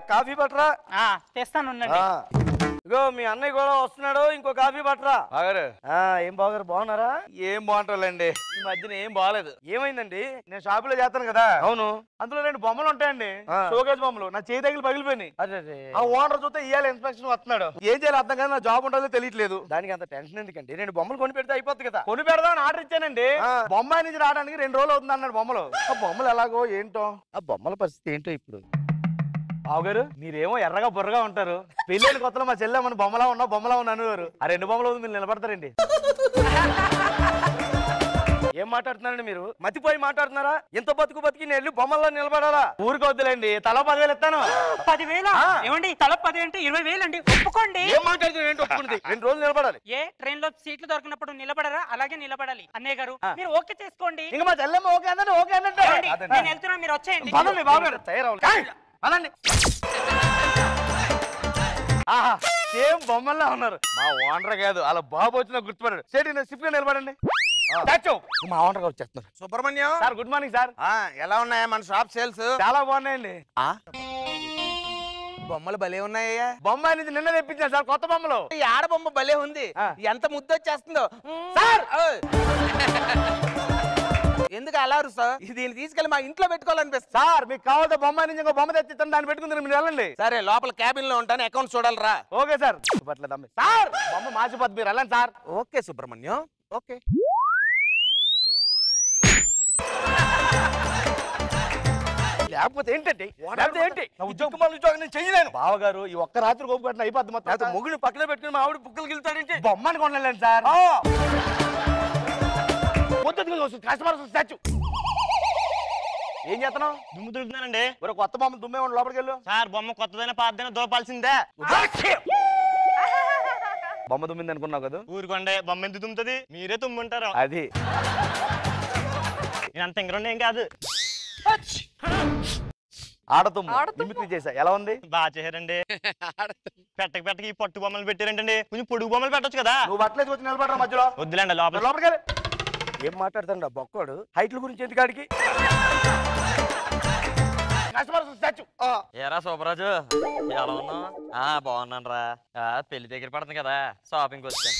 ఒక కాఫీ పట్టరా. తెస్తాను. ఇగో మీ అన్నయ్య కూడా వస్తున్నాడు, ఇంకో కాఫీ పట్టరా. బాగారు ఏం బాగారు, బాగున్నారా? ఏం బాగుంటారులేండి, ఈ మధ్యన ఏం బాగాలేదు. ఏమైందండి? నేను షాపులో చేస్తాను కదా. అవును. అందులో 2 బొమ్మలు ఉంటాయండి, షోకేజ్ బొమ్మలు. నా చేయి తగిలి పగిలిపోయినాయి. అదే ఆ ఓనర్ చూస్తే ఇవాళ ఇన్స్పెక్షన్ వస్తున్నాడు. ఏం చేయాలి అర్థం కదా, నా జాబ్ ఉంటుందో తెలియట్లేదు. దానికి అంత టెన్షన్ ఎందుకండి? 2 బొమ్మలు కొని పెడితే అయిపోతుంది కదా. కొని పెడదామని ఆర్డర్ ఇచ్చానండి. బొమ్మాయి నుంచి రావడానికి 2 రోజులు అవుతుంది అన్నాడు. బొమ్మలు ఆ బొమ్మలు ఎలాగో ఏంటో, ఆ బొమ్మల పరిస్థితి ఏంటో ఇప్పుడు. బావగారు మీరేమో ఎర్రగా బుర్రగా ఉంటారు. పెళ్ళైన కొత్తలో మా చెల్లె మన బొమ్మలా ఉన్నా అనేవారు. ఆ 2 బొమ్మలు మీరు నిలబడతారండి. ఏం మాట్లాడుతున్నారండి మీరు? మతిపోయి మాట్లాడుతున్నారా? ఎంత బతికి నేను వెళ్ళి బొమ్మల్లో నిలబడాలా? ఊరికి వద్దులేండి, తల 10,000 ఇస్తాను. 10,000 ఏమండి? తల 10 అంటే 20,000 అండి. ఒప్పుకోండి. ఏం మాట్లాడుతున్నారు? ఏంటి ఒప్పుకుంది? 2 రోజులు నిలబడాలి. ఏ ట్రైన్ లో సీట్లు దొరికినప్పుడు నిలబడరా? అలాగే నిలబడాలి. అన్నయ్య గారు మీరు ఓకే చేసుకోండి. ఇంకా మా చెల్లెమ్మ ఓకే అన్నట్టు ఓకే అన్నట్టు. నేను వెళ్తున్నా, మీరు వచ్చేయండి. పదండి బావగారు, తయారవ్వాలి. అనండి. ఆహా, సేమ్ బొమ్మల్లా ఉన్నారు. మా ఓనర్ కాదు, అలా బాబు వచ్చినా గుర్తుపడాడు. సేటి సిప్ గా నిలబడండి. మా ఓనర్ గారు వచ్చేస్తున్నారు. Subrahmanyam sir, good morning sir. ఎలా ఉన్నాయా మన షాప్ సేల్స్? చాలా బాగున్నాయండి. బొమ్మలు భలే ఉన్నాయ్యా. బొమ్మాయి నుంచి నిన్న తెప్పించాను సార్, కొత్త బొమ్మలు. ఈ ఆడబొమ్మ భలే ఉంది, ఎంత ముద్దు వచ్చేస్తుందో సార్. ఎందుకు అలా సార్? దీన్ని తీసుకెళ్లి మా ఇంట్లో పెట్టుకోవాలనిపిస్తుంది సార్. మీకు కావాలంటే బొమ్మాయి నుంచి ఇంకో బొమ్మ తెచ్చిస్తాను, దాన్ని పెట్టుకుంటారు, మీరు వెళ్ళండి. సరే, లోపల క్యాబిన్ లో ఉంటాను, అకౌంట్ చూడాలరా. Okay sir. సార్ బొమ్మ మార్చిపోద్ది, మీరు వెళ్ళండి సార్. Okay Subrahmanyam, okay. లేకపోతే ఏంటంటే ఏంటి? ఉద్యోగం నేను చెయ్యలేను. బావగారు ఈ ఒక్క రాత్రి కోపు కట్టిన అయిపోద్ది మొత్తం. మొగుడు పక్కన పెట్టుకుని మా ఆవిడ బుక్కలు వెళ్తాడంటే బొమ్మని కొనలేను సార్. కస్టమర్ స్టాచ్యూ ఏం చేస్తున్నావు? దుమ్ము దులుపుతున్నానండి. ఒక కొత్త బొమ్మ దుమ్మే ఉండి లోపలికి వెళ్ళు. సార్ బొమ్మ కొత్తదైనా పాతదైనా దూపాల్సిందే. బొమ్మ దుమ్మింది అనుకున్నావు కదా. ఊరుకోండి, బొమ్మ ఎందుకు దుమ్ముతుంది? మీరే తుమ్ముంటారు. అది నేను అంత ఇంకరండి ఏం కాదు. ఆడతుమ్మి చేసా. ఎలా ఉంది? బాగా చేశారండి. పెట్టకి ఈ పట్టు బొమ్మలు పెట్టారంటండి. కొంచెం పొడుగు బొమ్మలు పెట్టొచ్చు కదా. నువ్వు బట్టలేసి వచ్చి నిలబడరా మధ్యలో. వద్దులేండి, లోపలికి. ఏం మాట్లాడుతాడు బొక్కడు? హైట్ల గురించి ఎందుకు ఆడికి? ఏరా సూపరాజు, ఎలా ఉన్నావు? బాగున్నాను రా. పెళ్లి దగ్గర పడుతుంది కదా, షాపింగ్ వచ్చాను.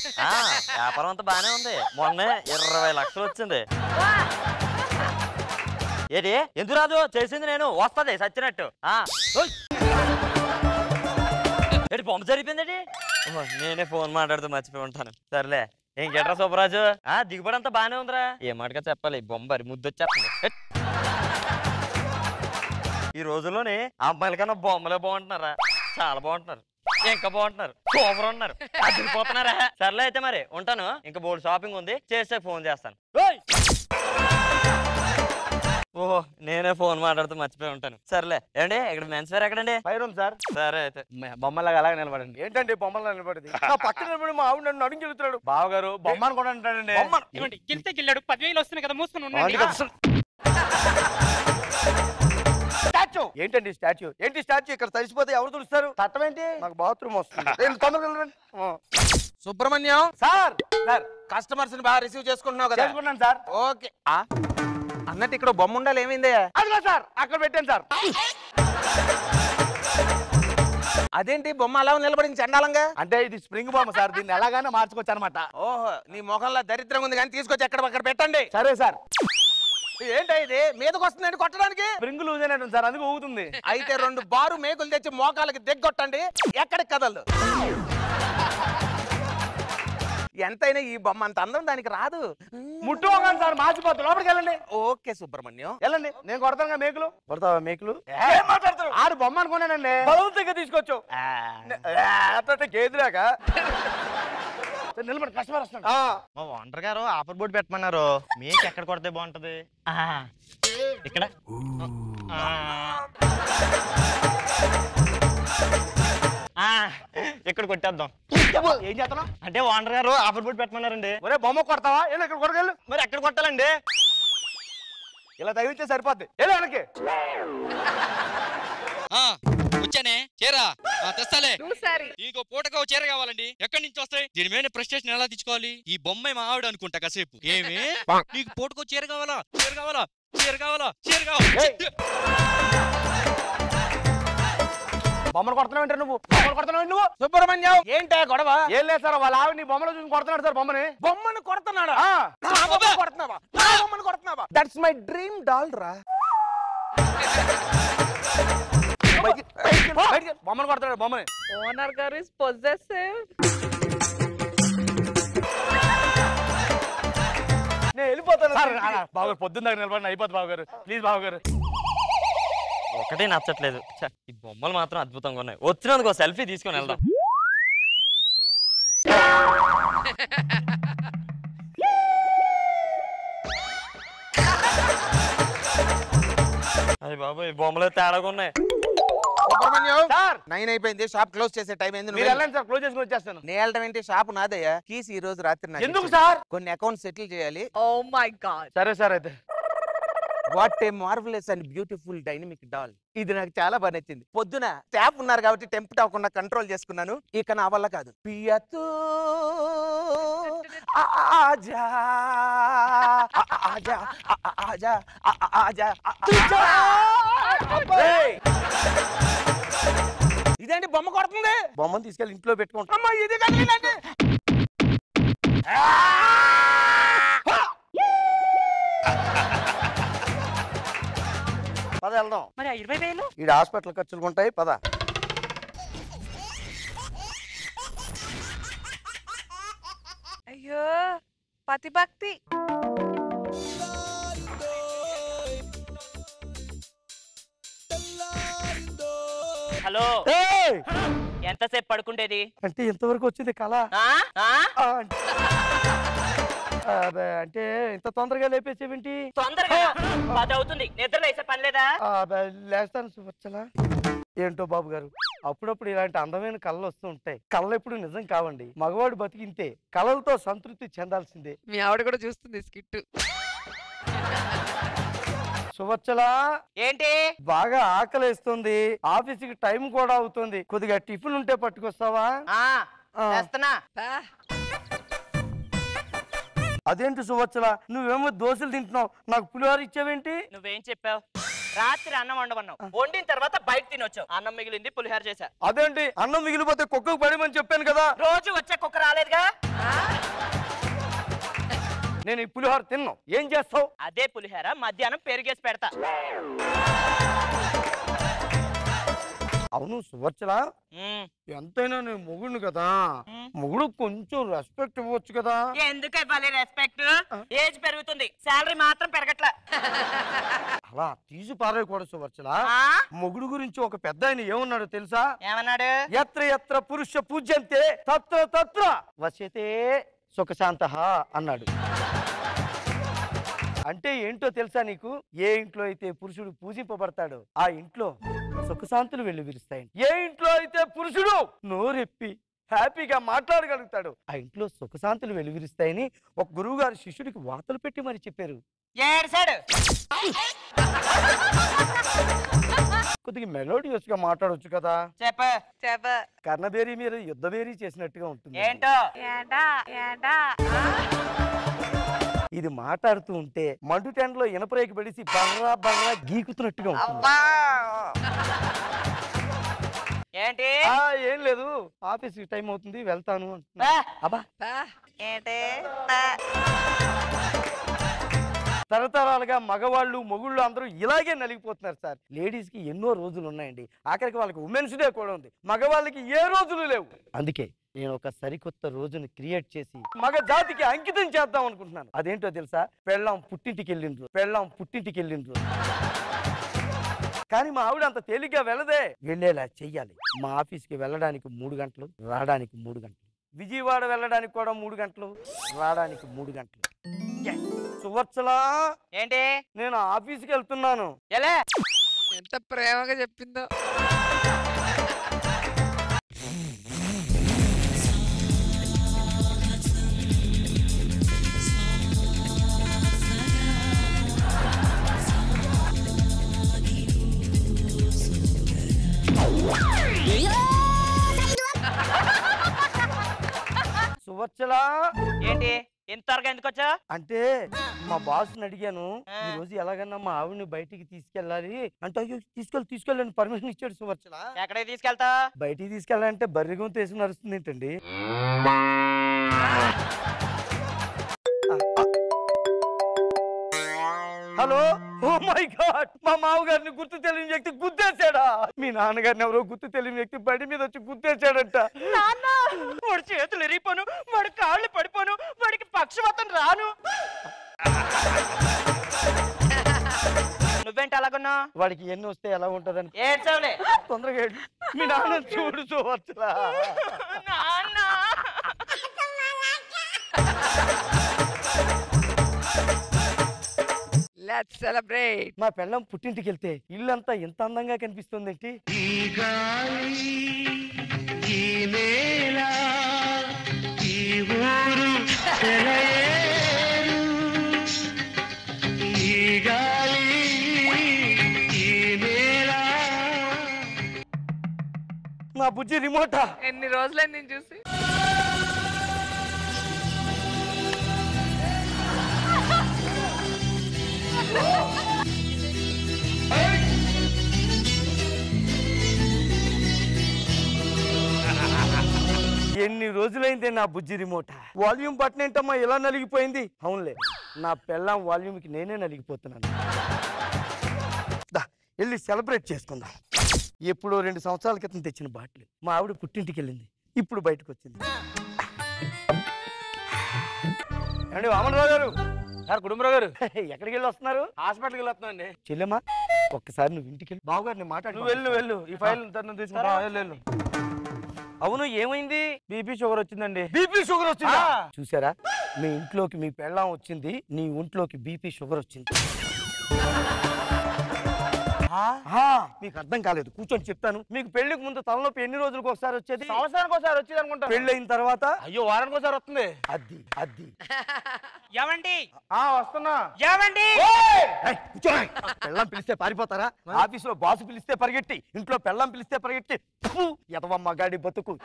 వ్యాపారం అంతా బానే ఉంది. మొన్నే 20 లక్షలు వచ్చింది. ఏంటి ఎందుకు రాదు? చేసింది నేను, వస్తుంది సచ్చినట్టు. ఏంటి బొమ్మ జరిపోయింది? నేనే ఫోన్ మాట్లాడుతూ మర్చిపోయి ఉంటాను. సర్లే, ఇంకేట్రా సూపరాజు? దిగుబడి అంతా బానే ఉందిరా. ఏ మాటగా చెప్పాలి, బొమ్మరి ముద్దొచ్చేస్తుంది. ఈ రోజుల్లోనే అమ్మాయిల కన్నా బొమ్మలే బాగుంటున్నారా? చాలా బాగుంటున్నారు, ఇంకా బాగుంటున్నారు, సూపర్ ఉన్నారు, అదిరిపోతున్నారా. సర్లే అయితే మరి ఉంటాను, ఇంకా బోల్డ్ షాపింగ్ ఉంది, చేస్తే ఫోన్ చేస్తాను. ఓహో, నేనే ఫోన్ మాట్లాడుతూ మర్చిపోయి ఉంటాను. సర్లే. ఏండి ఇక్కడ మెన్స్ వేర్ ఎక్కడండి? 5 రూమ్ సార్. సరే అయితే బొమ్మలాగా అలాగే నిలబడండి. ఏంటంటే బొమ్మలా నిలబడింది? పక్కన నిలబడి మా ఆవిడ నన్ను అడిగి చెబుతున్నాడు. బావగారు బొమ్మను కూడా అంటాడండి. గెలితే గిల్లాడు. 10,000 వస్తున్నాయి కదా, మూసుకుని ఉండండి. ఏంటండి స్టాచ్యూ? ఏంటి స్టాచ్యూ? ఇక్కడ తడిసిపోతే ఎవరు తుడుస్తారు? చట్టం ఏంటి? నాకు బాత్రూమ్ వస్తుంది, తొందరగా. సుబ్రహ్మణ్యం సార్. సార్ కస్టమర్స్ ని బాగా రిసీవ్ చేసుకుంటున్నావు కదా? చేసుకున్నాను సార్. ఓకే. అన్నట్టు ఇక్కడ బొమ్మ ఉండాలి, ఏమైంది? అదిగో సార్, అక్కడ పెట్టాను సార్. అదేంటి బొమ్మ అలా నిలబడింది చండాలంగా? అంటే ఇది స్ప్రింగ్ బొమ్మ సార్, దీన్ని ఎలాగైనా మార్చుకోవచ్చు అనమాట. ఓహో, నీ మొఖంలో దరిద్రంగా ఉంది కానీ తీసుకొచ్చి అక్కడ పెట్టండి. సరే సార్. ఏంటి ఇది మీదకి వస్తుందండి కొట్టడానికి? స్ప్రింగ్ లూజ్ అయినట్టు సార్, అందుకు ఊగుతుంది. అయితే 2 బారు మేకులు తెచ్చి మోకాలకి దిగ్గొట్టండి, ఎక్కడికి కదలదు. ఎంతైనా ఈ బొమ్మ అంత అందం దానికి రాదు. ముట్టుకోగానే సార్ మార్చిపోతుంది, లోపలికి వెళ్ళండి. ఓకే సుబ్రహ్మణ్యం, వెళ్ళండి. నేను కొడతాను మేకులు. కొడతావా మేకులు? ఏం మాట్లాడతారు? ఆడు బొమ్మ అనుకున్నానండి. బలవంతంగా తీసుకొచ్చు గేదిరాక నిలబడి కస్టమర్ వస్తాడు. మా ఓనర్ గారు ఆఫర్ బోర్డు పెట్టమన్నారు. మీకు ఎక్కడ కొడితే బాగుంటది? ఇక్కడ ఇక్కడ కొట్టేద్దాం. ఏం చేస్తున్నావు? అంటే ఓనర్ గారు ఆఫర్ బోర్డు పెట్టమన్నారండి. ఒరే బొమ్మ కొడతావా? ఇలా ఇక్కడ కొడగలు. మరి ఎక్కడ కొట్టాలండి? ఇలా తగిలించే సరిపోద్ది. ఏదో వెనక్కి వచ్చానే చీరా తెస్తాలే. ఇంకో పూటకో చీర కావాలండి. ఎక్కడి నుంచి వస్తాయి? దీని మీద ప్రెస్టేషన్ ఎలా తెచ్చుకోవాలి? ఈ బొమ్మ మా ఆవిడ అనుకుంటా కాసేపు. ఏమి నీకు పూటకో చీర కావాలా? చీర కావాలా? చీర కావాలా? చీర కావాలా? బొమ్మలు కొడుతున్నావు ఏంటి నువ్వు? బొమ్మలు కొడుతున్నావు నువ్వు? సుబ్రహ్మణ్యం ఏంటా గొడవ? ఏం లేదు సార్, వాళ్ళ ఆవిడ నీ బొమ్మలో చూసి కొడుతున్నాడు సార్ బొమ్మని. బొమ్మను కొడుతున్నాడా? నా బొమ్మను కొడుతున్నావా? నా బొమ్మను కొడుతున్నావా? దట్స్ మై డ్రీమ్ డాల్ రా. బొమ్మను కొడుతున్నాడు బొమ్మని. ఓనర్ గారు ఇస్ పొజెసివ్. నేను వెళ్ళిపోతాను బాబు, పొద్దున్న దగ్గర నిలబడి అయిపోతుంది బాబు గారు, ప్లీజ్ బాబు గారు. ఒకటే నచ్చట్లేదు. ఛ, ఈ బొమ్మలు మాత్రం అద్భుతంగా ఉన్నాయి. వచ్చినందుకు సెల్ఫీ తీసుకొని వెళ్దాం. అయ్య బాబు, ఈ బొమ్మలు తేడాగా ఉన్నాయి. సుబ్రహ్మణ్యం సార్ 9 అయిపోయింది, షాప్ క్లోజ్ చేసే టైం అయింది. మీరు వెళ్ళండి సార్, క్లోజ్ చేసుకుని వచ్చేస్తాను. నేను వెళ్ళడం ఏంటి? షాప్ నాదయ్యా, కీస్ ఈ రోజు రాత్రి నాకు ఎందుకు ఇచ్చేయ్. సార్? కొన్ని అకౌంట్స్ సెటిల్ చేయాలి. Oh my god. సరే సార్ అయితే. What a marvellous and beautiful dynamic doll. ఇది నాకు చాలా బాగా నచ్చింది. పొద్దున స్టాఫ్ ఉన్నారు కాబట్టి టెంప్ట్ అవ్వకుండా కంట్రోల్ చేసుకున్నాను. ఇక నా వల్ల కాదు. పియతూ ఆజా ఆజా ఆజా ఆజా. ఇదేంటి బొమ్మ కొడుతుంది? బొమ్మను తీసుకెళ్ళి ఇంట్లో పెట్టుకుంటాం. అమ్మా ఇది కదండి. పద వెళ్దాం. మరి ఆ 20,000 ఈ హాస్పిటల్ ఖర్చులు ఉంటాయి, పద. అయ్యో పతిభక్తి. హలో, ఎంతసేపు పడుకుంటేది? అంటే ఇంతవరకు వచ్చింది కళ. అంటే ఇంత తొందరగా లేపేసేవింటి? తొందరగా 10 అవుతుంది, నిద్ర లేసే పని లేదా? లేస్తాను సువచ్చలా. ఏంటో బాబు గారు, అప్పుడప్పుడు ఇలాంటి అందమైన కళలు వస్తూ ఉంటాయి. కళలు ఎప్పుడు నిజం కావండి. మగవాడు బతికింతే కళలతో సంతృప్తి చెందాల్సిందే. మీ ఆవిడ కూడా చూస్తుంది స్కిట్. సువచ్చలా, ఏంటి? బాగా ఆకలేస్తుంది, ఆఫీస్కి టైం కూడా అవుతుంది. కొద్దిగా టిఫిన్ ఉంటే పట్టుకొస్తావా? అదేంటి సువచ్చలా, నువ్వేమో దోశలు తింటున్నావు, నాకు పులిహోర ఇచ్చావేంటి? నువ్వేం చెప్పావు? రాత్రి అన్నం వండమన్నావు, వండిన తర్వాత బయట తినొచ్చావు. అన్నం మిగిలింది, పులిహోర చేశా. అదేంటి, అన్నం మిగిలిపోతే కుక్కకు పడమని చెప్పాను కదా. రోజు వచ్చే కుక్క రాలేదుగా. నేను ఈ పులిహోర తిన్నావు, ఏం చేస్తావు? అదే పులిహోర మధ్యాహ్నం పెరిగేసి పెడతా. అవును సువర్చలా, ఎంతైనా నేను మొగుడిని కదా, మొగుడు కొంచెం రెస్పెక్ట్ ఇవ్వచ్చు కదా. ఎందుకు ఇవ్వాలి రెస్పెక్ట్? ఏజ్ పెరుగుతుంది, శాలరీ మాత్రం పెరగట్లా. అలా తీసి పారేయకూడదు సువర్చలా. మొగుడు గురించి ఒక పెద్ద ఆయన ఏమన్నాడు తెలుసా? ఏమన్నాడు? ఎత్ర ఎత్ర పురుష పూజ్యంతే తత్ర తత్ర వశ్యతే సుఖశాంత అన్నాడు. అంటే ఏంటో తెలుసా నీకు? ఏ ఇంట్లో అయితే పురుషుడు పూజింపబడతాడో ఆ ఇంట్లో సుఖశాంతులు వెల్లువిరుస్తాయి. ఏ ఇంట్లో అయితే పురుషుడు నోరెప్పి హ్యాపీగా మాట్లాడగలుగుతాడు ఆ ఇంట్లో సుఖశాంతులు వెలువరిస్తాయని ఒక గురువు గారు శిష్యుడికి వార్తలు పెట్టి మరి చెప్పారు. కొద్దిగా మెలోడియస్ గా మాట్లాడొచ్చు కదా. కర్ణబేరి మీద యుద్ధబేరీ చేసినట్టుగా ఉంటుంది. ఇది మాట్లాడుతూ ఉంటే మండు టెండలో ఇనపరేకి పడిసి బర్రా బర్రా గీకుతున్నట్టుగా ఉంటుంది. ఏంటి? ఏం లేదు, ఆఫీస్ టైం అవుతుంది, వెళ్తాను. తరతరాలుగా మగవాళ్ళు మొగుళ్ళు అందరూ ఇలాగే నలిగిపోతున్నారు సార్. లేడీస్ కి ఎన్నో రోజులు ఉన్నాయండి, ఆఖరికి వాళ్ళకి ఉమెన్స్ డే కూడా ఉంది, మగవాళ్ళకి ఏ రోజులు లేవు. అందుకే నేను ఒక సరికొత్త రోజును క్రియేట్ చేసి మగ జాతికి అంకితం చేద్దాం అనుకుంటున్నాను. అదేంటో తెలుసా? పెళ్ళాం పుట్టింటికి వెళ్ళిండ్రు. కానీ మా ఆవిడ అంత తేలిగ్గా వెళ్ళదే, వెళ్ళేలా చెయ్యాలి. మా ఆఫీస్కి వెళ్ళడానికి 3 గంటలు, రావడానికి 3 గంటలు, విజయవాడ వెళ్ళడానికి కూడా 3 గంటలు, రావడానికి 3 గంటలు. సువర్చలా, ఏంటి? నేను ఆఫీస్కి వెళ్తున్నాను. ఎంత ప్రేమగా చెప్పిందో. సువర్చలా, ఏంటి? ఇంత త్వరగా ఎందుకు వచ్చా? అంటే మా బాస్ని అడిగాను ఈ రోజు ఎలాగన్నా మా ఆవిడని బయటికి తీసుకెళ్ళాలి అంటే అయ్యో తీసుకెళ్ళని పర్మిషన్ ఇచ్చాడు సువర్చల. ఎక్కడికి తీసుకెళ్తా? బయటికి తీసుకెళ్ళాలంటే బర్రిగం తీసుకుని నడుస్తుంది ఏంటండి? హలో, ఓ మై గాడ్, మా మామగారిని గుర్తు తెలియని వ్యక్తి గుద్దేశాడా? మీ నాన్నగారిని ఎవరో గుర్తు తెలియని వ్యక్తి బండి మీద వచ్చి గుద్దేశాడంట. వాడి చేతులు ఎరిగిపోను, వాడి కాళ్ళు పడిపోను, వాడికి పక్షవాతం రాను. నువ్వేంటి అలాగున్నా? వాడికి ఎన్ని వస్తే ఎలా ఉంటదని ఏడ్చావులే. తొందరగా ఏడు. మీ నాన్న చూడు చూవచ్చులా. నాన్న లెట్స్ సెలబ్రేట్. మా పెళ్ళం పుట్టింటికి వెళ్తే ఇల్లంతా ఎంత అందంగా కనిపిస్తుంది ఏంటి? నా బుజ్జి రిమోటా. ఎన్ని రోజులైంది నేను చూసి. ఎన్ని రోజులైందే నా బుజ్జి రిమోటా. వాల్యూమ్ బటన్ ఏంటమ్మా ఇలా నలిగిపోయింది? అవునులే, నా పెళ్ళం వాల్యూమ్కి నేనే నలిగిపోతున్నాను. దా వెళ్ళి సెలబ్రేట్ చేసుకుందాం. ఎప్పుడో 2 సంవత్సరాల క్రితం తెచ్చిన బాటిల్ మా ఆవిడ పుట్టింటికి వెళ్ళింది, ఇప్పుడు బయటకు వచ్చింది. ఏమండి వామనరావు గారు? సార్ కుటుంబరావు గారు ఎక్కడికి వెళ్ళి వస్తున్నారు? హాస్పిటల్కి వెళ్ళొస్తున్నాండి. చెల్లెమ్మా ఒక్కసారి నువ్వు ఇంటికి వెళ్ళి బావగారిని మాట్లాడు. నువ్వు వెళ్ళు ఈ ఫైల్ తీసుకుంటా. వెళ్ళు. అవును, ఏమైంది? బీపీ షుగర్ వచ్చిందండి. బీపీ షుగర్ వచ్చిందా? చూసారా, మీ ఇంట్లోకి మీ పెళ్ళాం వచ్చింది, నీ ఒంట్లోకి బీపీ షుగర్ వచ్చింది. మీకు అర్థం కాలేదు, కూర్చొని చెప్తాను. మీకు పెళ్లికి ముందు తలనొప్పి ఎన్ని రోజులకు ఒకసారి వచ్చేది? సంవత్సరానికి ఒకసారి వచ్చేది అనుకుంటా. పెళ్ళైన తర్వాత అయ్యో వారానికి ఒకసారి వస్తుంది. అది ఏమండి? వస్తున్నా. ఏమండి? పెళ్ళం పిలిస్తే పారిపోతారా? ఆఫీసులో బాసు పిలిస్తే పరిగెట్టి, ఇంట్లో పెళ్ళం పిలిస్తే పరిగెట్టి. ఎదవమ్మ గాడి బతుకు.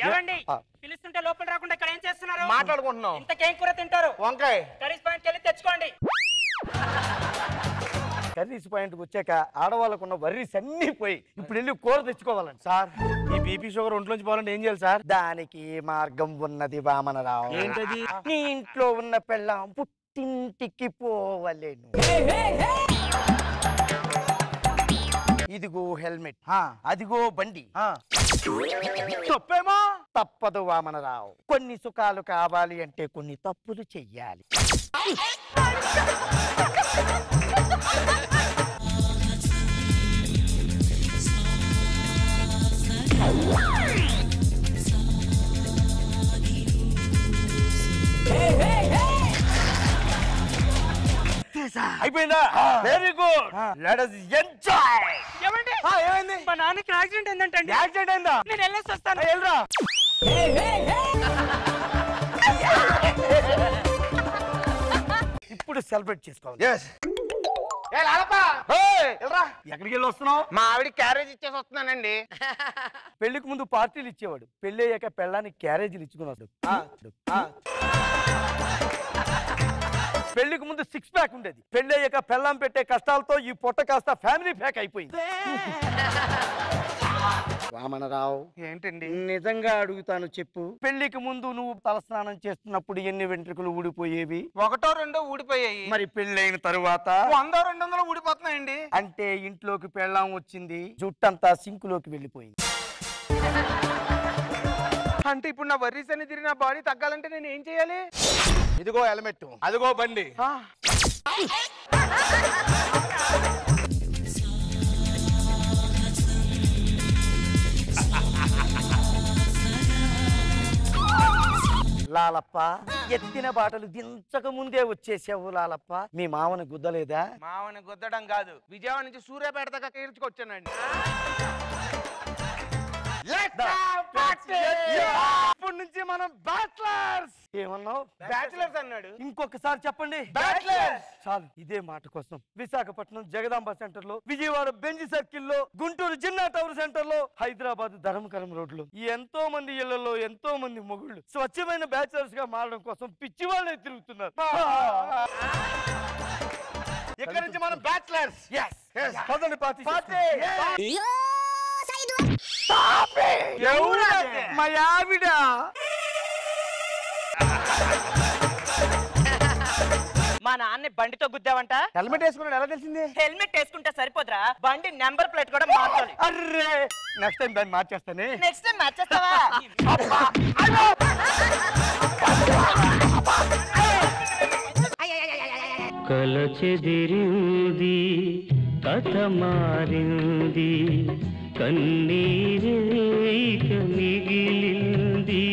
ఏమండి? పిలుస్తుంటే లోపల రాకుండా ఇక్కడ ఏం చేస్తున్నారు? మాట్లాడుకుంటున్నాం. ఇంతకేం కూర తింటారు? వంకాయ. కర్రీస్ పాయింట్కి వెళ్ళి తెచ్చుకోండి. కర్రీస్ పాయింట్కి వచ్చాక ఆడవాళ్ళకున్న వర్రీస్ అన్నీ పోయి ఇప్పుడు వెళ్ళి కూర తెచ్చుకోవాలండి. సార్ ఈ బీపీ షుగర్ ఒంట్లోంచి పోవాలంటే ఏం చేయాలి సార్? దానికి మార్గం ఉన్నది వామనరావు. ఏంటది? నీ ఇంట్లో ఉన్న పెళ్ళం పుట్టింటికి పోవలేను. ఇదిగో హెల్మెట్, అదిగో బండి. తప్పేమో తప్పదు వామనరావు. కొన్ని సుఖాలు కావాలి అంటే కొన్ని తప్పులు చెయ్యాలి. అయిపోయిందా? Very good, let us enjoy. ఏమండి? ఏమైంది? మా నాన్నకి యాక్సిడెంట్ ఏంటంటే? యాక్సిడెంట్ అయిందా? నేను వెళ్ళేసి వస్తాను. వెళ్ళరా. ఇప్పుడు సెలబ్రేట్ చేసుకోవాలి. ఎక్కడికి వెళ్ళి వస్తున్నావు? మా ఆవిడ క్యారేజ్ ఇచ్చేసి వస్తున్నానండి. పెళ్లికి ముందు పార్టీలు ఇచ్చేవాడు, పెళ్లి అయ్యాక పెళ్ళానికి క్యారేజీలు ఇచ్చుకుని వస్తాడు. పెళ్లికి ముందు 6 ప్యాక్ ఉండేది, పెళ్లి అయ్యాక పెళ్ళాం పెట్టే కష్టాలతో ఈ పొట్ట కాస్త ఫ్యామిలీ ప్యాక్ అయిపోయింది. వామనరావు, ఏంటండి? నిజంగా అడుగుతాను చెప్పు, పెళ్లికి ముందు నువ్వు తలస్నానం చేస్తున్నప్పుడు ఎన్ని వెంట్రుకలు ఊడిపోయేవి? 1 2 ఊడిపోయాయి. మరి పెళ్ళైన తరువాత 100 200 ఊడిపోతున్నాయండి. అంటే ఇంట్లోకి పెళ్ళాం వచ్చింది, జుట్టంతా సింకులోకి వెళ్ళిపోయింది. అంటే ఇప్పుడు నా వర్రీస్ అన్ని తిరిగి నా బాడీ తగ్గాలంటే నేను ఏం చేయాలి? ఇదిగో హెల్మెట్, అదిగో బండి. లాలప్ప, ఎత్తిన బాటలు దించక ముందే వచ్చేసావు లాలప్ప. మీ మామని గుద్దలేదా? మావని గుద్దడం కాదు, విజయవాడ నుంచి సూర్యాపేట దాకా ఈడ్చుకొచ్చానండి. ఇప్పటి నుంచి మా మనం బ్యాచిలర్స్. ఏమన్నావు? బ్యాచిలర్స్ అన్నాడు. ఇంకొకసారి చెప్పండి. బ్యాచిలర్స్. చాలు ఇదే మాట కోసం విశాఖపట్నం జగదాంబ సెంటర్ లో, విజయవాడ బెంజ్ సర్కిల్ లో, గుంటూరు జిన్నా టవర్ సెంటర్ లో, హైదరాబాద్ ధర్మకరం రోడ్ లో ఎంతో మంది ఇళ్లలో ఎంతో మంది మొగుళ్ళు స్వచ్ఛమైన బ్యాచిలర్స్ గా మారడం కోసం పిచ్చి వాళ్ళే తిరుగుతున్నారు. ఇక్కడ నుంచి మనం బ్యాచిలర్స్. పదండి పార్టీ. ఎవరు? మా ఆవిడ. మా నాన్న బండితో గుద్దావంట. హెల్మెట్ వేసుకున్నాడు ఎలా తెలిసింది? హెల్మెట్ వేసుకుంటే సరిపోదురా, బండి నెంబర్ ప్లేట్ కూడా మార్చాలి. అర్రే నెక్స్ట్ టైం దాన్ని మార్చేస్తానే. Next time మార్చేస్తావా? కల చెదిరింది, కథ మారింది, కన్నీరే ఇక మిగిలింది.